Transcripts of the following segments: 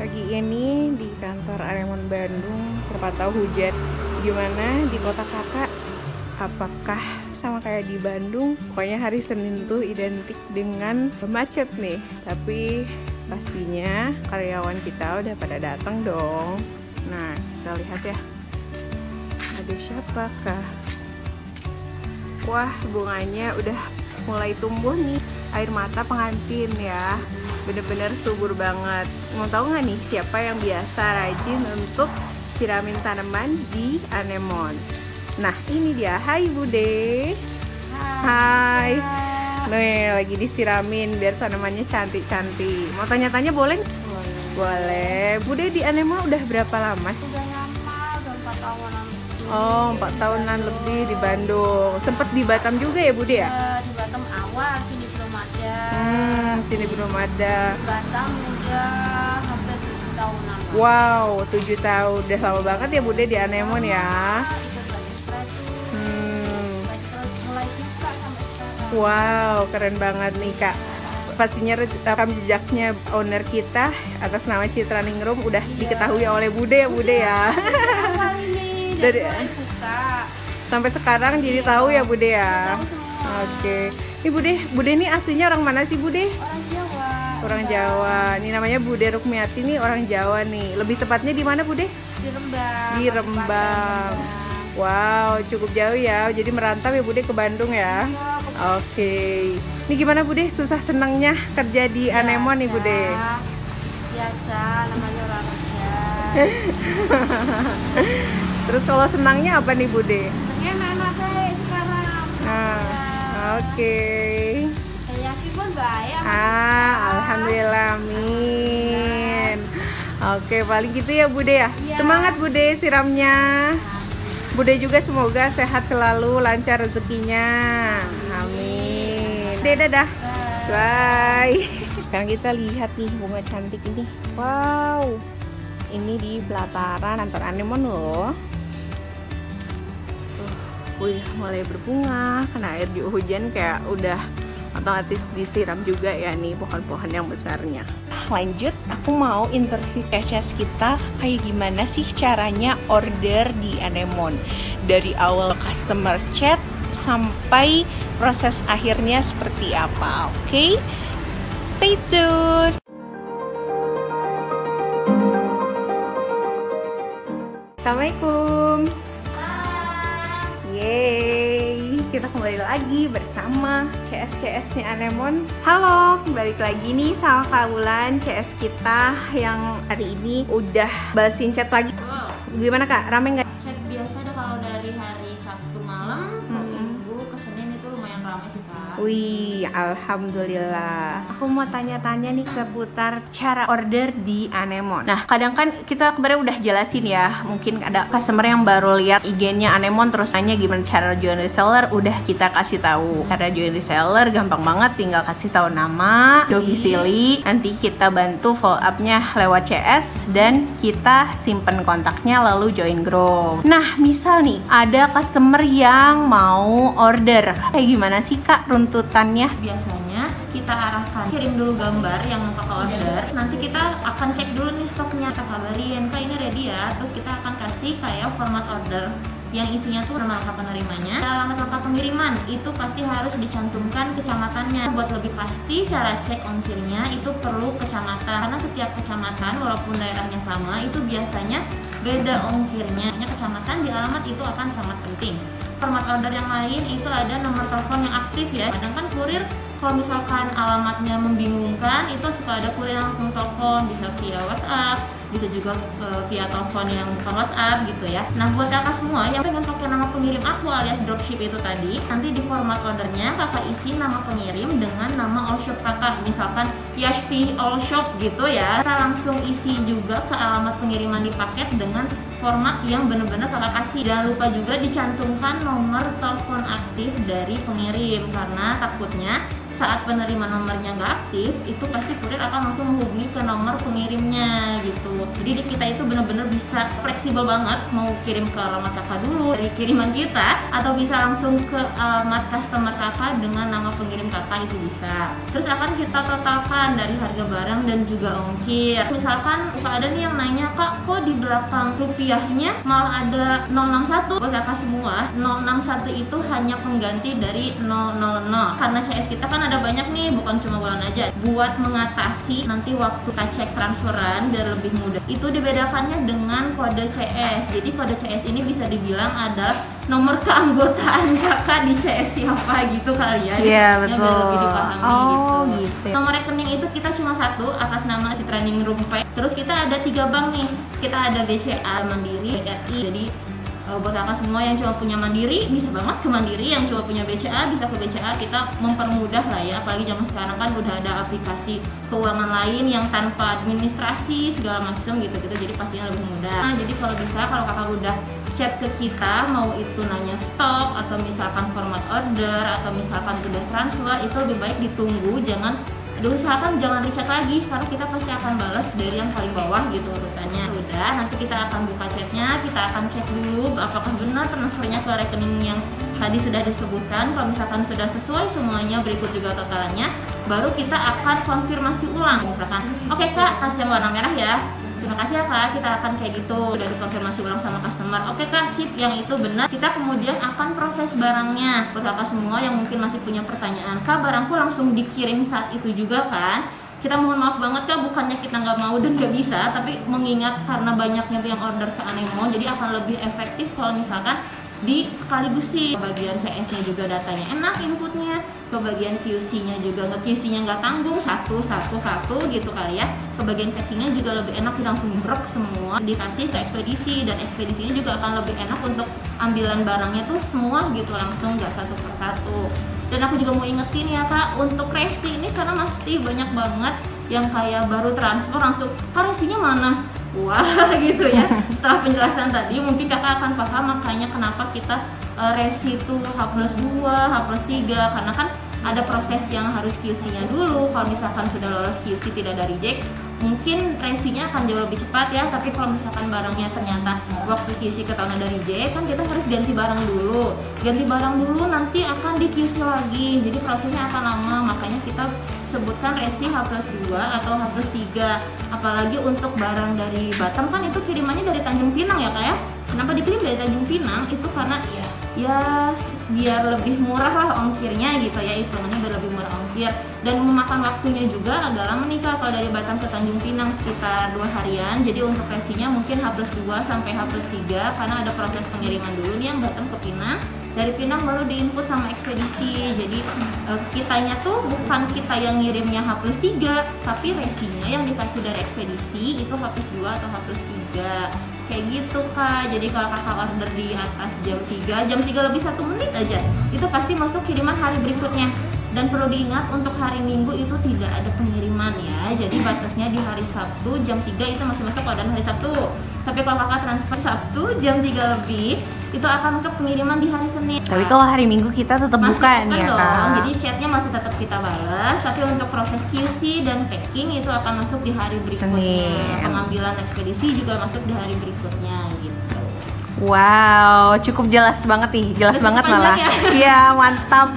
Pagi ini di kantor Anemon Bandung terpantau hujan. Gimana di kota kakak? Apakah sama kayak di Bandung? Pokoknya hari Senin tuh identik dengan macet nih. Tapi pastinya karyawan kita udah pada datang dong. Nah, kita lihat ya. Ada siapakah? Wah, bunganya udah mulai tumbuh nih. Air mata pengantin ya, bener-bener subur banget. Mau tahu nggak nih siapa yang biasa rajin untuk siramin tanaman di anemon? Nah, ini dia. Hai Bude. Hai. Nih lagi disiramin biar tanamannya cantik-cantik. Mau tanya-tanya boleh? Boleh. Bude di anemon udah berapa lama sih? Udah lama, udah 4 tahunan. Oh, 4 tahunan lebih di Bandung. Sempet di Batam juga ya Bude ya? Di Batam awal, sini belum ada. Sini belum ada. Di Batam udah hampir 7 tahunan. Wow, 7 tahun. Udah lama banget ya Bude di anemon ya. Ikut lagi terus mulai buka sampai sekarang. Wow, keren banget nih Kak. Pastinya rekam jejaknya owner kita atas nama Citra Ningrum udah diketahui oleh Bude ya Bude ya. Awal ini Dari mulai buka. sampai sekarang jadi tahu ya Bude ya. Tahu semua. Oke. Ini Bude ini aslinya orang mana sih Bude? Orang Jawa. Orang Jawa. Ini namanya Bude Rukmiati nih, orang Jawa nih. Lebih tepatnya di mana Bude? Di Rembang. Di Rembang. Wow, cukup jauh ya. Jadi merantau ya Bude ke Bandung ya. Oke. Ini gimana Bude? Susah senangnya kerja di anemon nih Bude? Biasa, namanya orang kerja. Terus kalau senangnya apa nih Bude? Enak-enak deh sekarang. Oke. Saya yakin pun baik. Alhamdulillah, amin. Oke, paling gitu ya Bude ya. Iya. Semangat Bude siramnya. Bude juga semoga sehat selalu, lancar rezekinya. Amin. Dadah. Bye. Sekarang kita lihat nih bunga cantik ini. Wow. Ini di pelataran kantor anemon loh. Udah mulai berbunga, kena air hujan kayak udah otomatis disiram juga ya nih pohon-pohon yang besarnya. Lanjut, aku mau interview Cassius kita kayak gimana sih caranya order di anemon, dari awal customer chat sampai proses akhirnya seperti apa. Oke, stay tune. Assalamualaikum. Yeay, kita kembali lagi bersama CS-CS-nya Anemon. Halo, balik lagi nih sama Kak Wulan, CS kita yang hari ini udah balesin chat lagi. Gimana Kak, rame nggak? Chat biasa deh kalau dari hari Sabtu malam ke Minggu ke Senin itu lumayan ramai sih Kak. Wih, alhamdulillah. Aku mau tanya-tanya nih seputar cara order di anemon. Nah, kadang kan kita kemarin udah jelasin ya, mungkin ada customer yang baru lihat IG-nya anemon terus nanya gimana cara join reseller, udah kita kasih tahu. Cara join reseller gampang banget, tinggal kasih tahu nama, domisili, nanti kita bantu follow up-nya lewat CS dan kita simpen kontaknya lalu join grup. Nah, misal nih ada customer yang mau order, kayak gimana sih Kak runtutannya? Biasanya kita arahkan, kirim dulu gambar yang mau kakak order. Nanti kita akan cek dulu nih stoknya, kita kabarin Kak ini ready ya. Terus kita akan kasih kayak format order yang isinya tuh nama lengkap penerimanya, alamat lengkap pengiriman, itu pasti harus dicantumkan kecamatannya. Buat lebih pasti cara cek ongkirnya itu perlu kecamatan, karena setiap kecamatan walaupun daerahnya sama itu biasanya beda ongkirnya. Kecamatan di alamat itu akan sangat penting. Format order yang lain itu ada nomor telepon yang aktif ya. Kadang kan kurir kalau misalkan alamatnya membingungkan itu suka ada kurir langsung telepon, bisa via WhatsApp, bisa juga via telepon yang bukan WhatsApp gitu ya. Nah, buat kakak semua yang pengen pakai nama pengirim aku alias dropship itu tadi, nanti di format ordernya kakak isi nama pengirim dengan nama all shop kakak, misalkan Yashvi all shop gitu ya. Kita langsung isi juga ke alamat pengiriman di paket dengan format yang bener-bener kakak kasih. Jangan lupa juga dicantumkan nomor telepon aktif dari pengirim, karena takutnya saat penerima nomornya nggak aktif, itu pasti kurir akan langsung menghubungi ke nomor pengirimnya gitu. Jadi kita itu bener-bener bisa fleksibel banget, mau kirim ke alamat kakak dulu dari kiriman kita, atau bisa langsung ke alamat customer kakak dengan nama pengirim kakak, itu bisa. Terus akan kita totalkan dari harga barang dan juga ongkir. Misalkan ada nih yang nanya, kak kok di belakang rupiahnya malah ada 061. Buat kakak semua, 061 itu hanya pengganti dari 000. Karena CS kita kan ada banyak nih, bukan cuma bulan aja. Buat mengatasi nanti waktu kita cek transferan biar lebih mudah, itu dibedakannya dengan kode CS. Jadi kode CS ini bisa dibilang adalah nomor keanggotaan kakak di CS siapa gitu kali ya. Iya, betul. Biar lebih dipahami gitu. Nomor rekening itu kita cuma satu atas nama Citra Ningrum-Pay. Terus kita ada 3 bank nih. Kita ada BCA, Mandiri, BRI. Jadi buat kakak semua yang cuma punya Mandiri bisa banget ke Mandiri, yang cuma punya BCA bisa ke BCA. Kita mempermudah lah ya, apalagi zaman sekarang kan udah ada aplikasi keuangan lain yang tanpa administrasi segala macam gitu-gitu, jadi pastinya lebih mudah. Nah, jadi kalau bisa, kalau kakak udah chat ke kita, mau itu nanya stok atau misalkan format order atau misalkan udah transfer, itu lebih baik ditunggu, diusahakan jangan di-chat lagi karena kita pasti akan balas dari yang paling bawah gitu urutannya. Udah, nanti kita akan buka chatnya, kita akan cek dulu apakah benar transfernya ke rekening yang tadi sudah disebutkan. Kalau misalkan sudah sesuai semuanya, berikut juga totalannya, baru kita akan konfirmasi ulang. Misalkan, oke kak, kasih yang warna merah ya, terima kasih ya kak, kita akan kayak gitu, udah dikonfirmasi ulang sama customer. Oke kak, sip, yang itu benar. Kita kemudian akan proses barangnya. Buat kakak semua yang mungkin masih punya pertanyaan, kak barangku langsung dikirim saat itu juga kan? Kita mohon maaf banget kak, bukannya kita nggak mau dan nggak bisa, tapi mengingat karena banyaknya yang order ke Anemo, jadi akan lebih efektif kalau misalkan di sekaligus sih. Bagian CS-nya juga datanya enak inputnya, ke bagian QC-nya juga QC-nya nggak tanggung satu gitu kali ya. Ke bagian packing-nya juga lebih enak, langsung brok semua dikasih ke ekspedisi, dan ekspedisinya juga akan lebih enak untuk ambilan barangnya tuh semua gitu langsung, nggak satu persatu. Dan aku juga mau ingetin ya kak, untuk resi ini karena masih banyak banget yang kayak baru transfer langsung, kak resinya mana? Wah gitu ya. Setelah penjelasan tadi mungkin kakak akan paham makanya kenapa kita resi itu H+2, H+3, karena kan ada proses yang harus QC-nya dulu. Kalau misalkan sudah lolos QC tidak ada reject, mungkin resinya akan jauh lebih cepat ya. Tapi kalau misalkan barangnya ternyata waktu QC ketahuan ada reject, kan kita harus ganti barang dulu. Ganti barang dulu nanti akan di QC lagi, jadi prosesnya akan lama. Makanya kita sebutkan resi H+2 atau H+3. Apalagi untuk barang dari Batam kan itu kirimannya dari Tanjung Pinang ya kak ya. Kenapa dikirim dari Tanjung Pinang? Itu karena ya biar lebih murah lah ongkirnya gitu ya, hitungannya biar lebih murah ongkir, dan memakan waktunya juga agak lama nih kak. Kalau dari Batam ke Tanjung Pinang sekitar 2 harian, jadi untuk resinya mungkin H+2 sampai H+3 karena ada proses pengiriman dulu nih yang Batam ke Pinang, dari Pinang baru diinput sama ekspedisi. Jadi kitanya tuh bukan kita yang ngirimnya H+3, tapi resinya yang dikasih dari ekspedisi itu H+2 atau H+3 kayak gitu kak. Jadi kalau kakak order di atas jam 3 lebih 1 menit aja, itu pasti masuk kiriman hari berikutnya. Dan perlu diingat untuk hari Minggu itu tidak ada pengiriman ya, jadi batasnya di hari Sabtu jam 3 itu masih masuk orderan hari Sabtu. Tapi kalau kakak transfer Sabtu jam 3 lebih, itu akan masuk pengiriman di hari Senin. Tapi kalau hari Minggu kita tetap buka nih ya kak. Jadi chatnya masih tetap kita balas, tapi untuk proses QC dan packing itu akan masuk di hari berikutnya. Senin. Pengambilan ekspedisi juga masuk di hari berikutnya gitu. Wow, cukup jelas banget nih, jelas banget malah. Iya, mantap.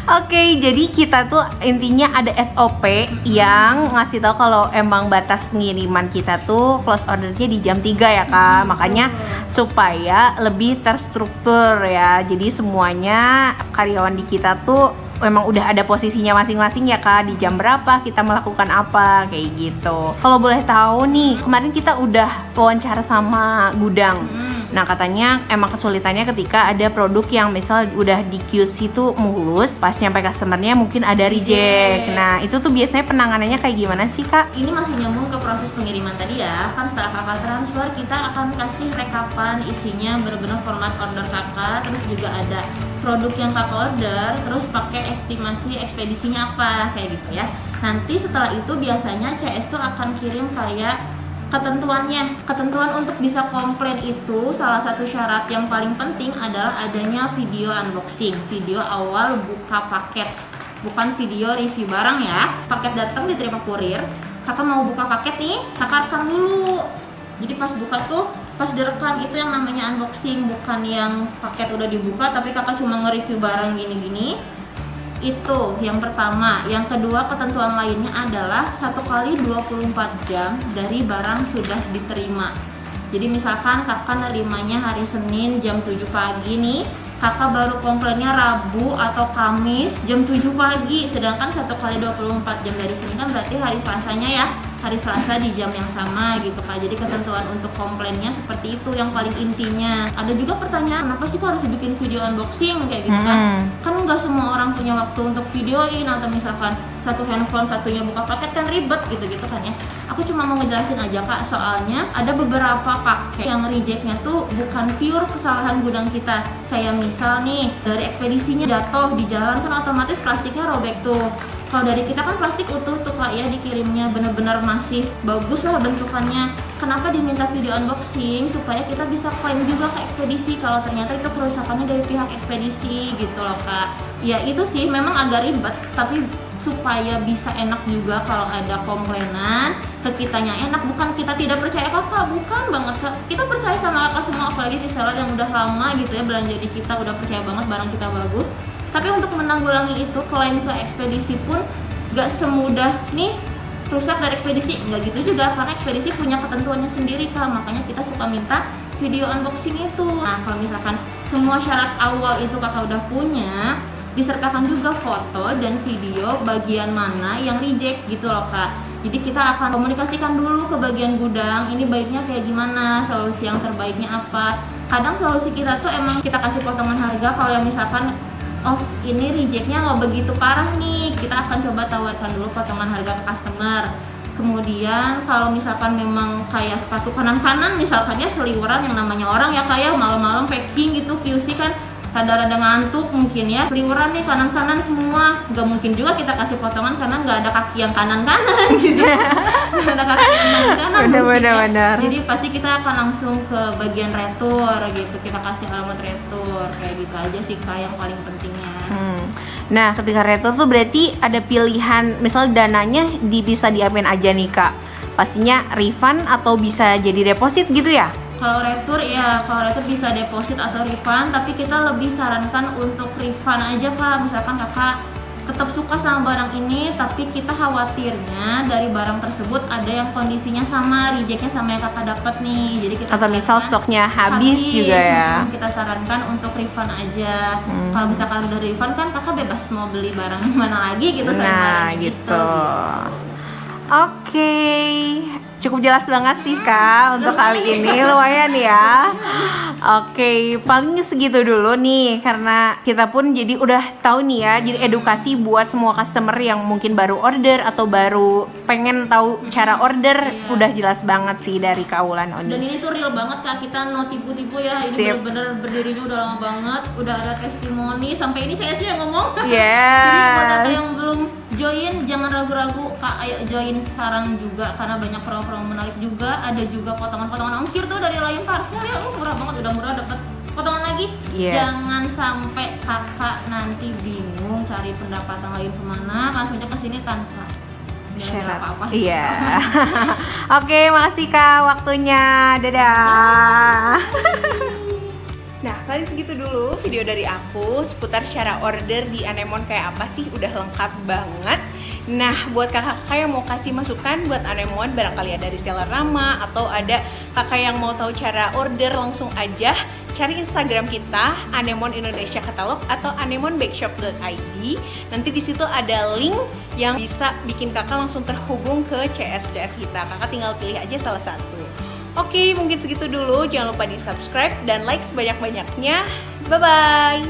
Oke, jadi kita tuh intinya ada SOP yang ngasih tahu kalau emang batas pengiriman kita tuh close ordernya di jam 3 ya kak. Makanya supaya lebih terstruktur ya. Jadi semuanya karyawan di kita tuh memang udah ada posisinya masing-masing ya kak, di jam berapa kita melakukan apa kayak gitu. Kalau boleh tahu nih, kemarin kita udah wawancara sama gudang. Nah katanya emang kesulitannya ketika ada produk yang misal udah di QC tuh mulus, pas nyampe customernya mungkin ada reject. Nah itu tuh biasanya penanganannya kayak gimana sih kak? Ini masih nyambung ke proses pengiriman tadi ya. Kan setelah kakak transfer, kita akan kasih rekapan isinya benar-benar format order kakak, terus juga ada produk yang kakak order, terus pakai estimasi ekspedisinya apa kayak gitu ya. Nanti setelah itu biasanya CS tuh akan kirim kayak ketentuan untuk bisa komplain. Itu salah satu syarat yang paling penting adalah adanya video unboxing, video awal buka paket, bukan video review barang ya. Paket datang diterima kurir, kakak mau buka paket nih, kakak rekam dulu. Jadi pas buka tuh, pas direkam itu yang namanya unboxing, bukan yang paket udah dibuka tapi kakak cuma nge-review barang gini-gini. Itu yang pertama. Yang kedua, ketentuan lainnya adalah 1 kali 24 jam dari barang sudah diterima. Jadi misalkan kakak nerimanya hari Senin jam 7 pagi nih, kakak baru komplainnya Rabu atau Kamis jam 7 pagi, sedangkan 1 kali 24 jam dari sini kan berarti hari Selasanya ya, hari Selasa di jam yang sama gitu Kak. Jadi ketentuan untuk komplainnya seperti itu yang paling intinya. Ada juga pertanyaan, kenapa sih Kak harus bikin video unboxing kayak gitu kan? Kan nggak semua orang punya waktu untuk videoin, atau misalkan satu handphone satunya buka paket kan ribet gitu-gitu kan ya. Aku cuma mau ngejelasin aja Kak, soalnya ada beberapa paket yang rejectnya tuh bukan pure kesalahan gudang kita. Kayak misal nih, dari ekspedisinya jatuh di jalan kan otomatis plastiknya robek tuh. Kalau dari kita kan plastik utuh tuh Kak ya, dikirimnya bener-bener masih bagus lah bentukannya. Kenapa diminta video unboxing? Supaya kita bisa klaim juga ke ekspedisi kalau ternyata itu kerusakannya dari pihak ekspedisi gitu loh Kak. Ya itu sih memang agak ribet, tapi supaya bisa enak juga kalau ada komplainan ke kitanya enak, bukan kita tidak percaya kakak, bukan banget Kak. Kita percaya sama kakak semua, apalagi reseller yang udah lama gitu ya belanja di kita, udah percaya banget barang kita bagus. Tapi untuk menanggulangi itu, klaim ke ekspedisi pun gak semudah nih rusak dari ekspedisi, nggak gitu juga, karena ekspedisi punya ketentuannya sendiri Kak. Makanya kita suka minta video unboxing itu. Nah kalau misalkan semua syarat awal itu kakak udah punya, disertakan juga foto dan video bagian mana yang reject gitu loh Kak. Jadi kita akan komunikasikan dulu ke bagian gudang, ini baiknya kayak gimana, solusi yang terbaiknya apa. Kadang solusi kita tuh emang kita kasih potongan harga kalau yang misalkan oh ini rejectnya nggak begitu parah nih, kita akan coba tawarkan dulu potongan harga ke customer. Kemudian kalau misalkan memang kayak sepatu kanan-kanan misalkannya seliweran, yang namanya orang ya kayak malam-malam packing gitu, QC kan rada-rada ngantuk mungkin ya, seliweran nih kanan-kanan semua, nggak mungkin juga kita kasih potongan karena nggak ada kaki yang kanan-kanan gitu. Nggak ada kaki yang kanan-kanan Benar. Jadi pasti kita akan langsung ke bagian retur gitu, kita kasih alamat retur, kayak gitu aja sih Kak yang paling pentingnya. Nah ketika retur tuh berarti ada pilihan, misal dananya bisa diapain aja nih Kak? Pastinya refund atau bisa jadi deposit gitu ya? Kalau retur ya, kalau retur bisa deposit atau refund, tapi kita lebih sarankan untuk refund aja Kak. Misalkan kakak tetap suka sama barang ini, tapi kita khawatirnya dari barang tersebut ada yang kondisinya sama, rejectnya sama yang kakak dapat nih. Jadi kita atau misal stoknya habis juga ya. Kita sarankan untuk refund aja. Kalau misalkan udah refund kan kakak bebas mau beli barang mana lagi gitu. Nah gitu. Oke. Cukup jelas banget sih Kak untuk kali ini, lumayan ya. Oke, paling segitu dulu nih karena kita pun jadi udah tahu nih ya, jadi edukasi buat semua customer yang mungkin baru order atau baru pengen tahu cara order, udah jelas banget sih dari Kak Wulan Oni. Dan ini tuh real banget Kak, kita no tipu-tipu ya. Ini bener-bener berdirinya udah lama banget, udah ada testimoni, sampai ini CS yang ngomong. Yes. Jadi buat kakak yang belum join jangan ragu-ragu Kak, ayo join sekarang juga karena banyak promo-promo menarik juga. Ada juga potongan-potongan ongkir tuh dari lain parcel ya, murah banget, udah murah dapat potongan lagi. Jangan sampai kakak nanti bingung cari pendapatan lain kemana, langsung aja kesini tanpa syarat apa-apa. Iya. Oke, makasih Kak waktunya. Dadah. Nah, kali segitu dulu video dari aku seputar cara order di Anemone kayak apa sih, udah lengkap banget. Nah, buat kakak-kakak yang mau kasih masukan buat Anemone, barangkali ada reseller Rama atau ada kakak yang mau tahu cara order, langsung aja cari Instagram kita Anemone Indonesia Katalog atau anemonebagshop.id. Nanti di situ ada link yang bisa bikin kakak langsung terhubung ke CS kita. Kakak tinggal pilih aja salah satu. Oke, mungkin segitu dulu. Jangan lupa di subscribe dan like sebanyak-banyaknya. Bye-bye!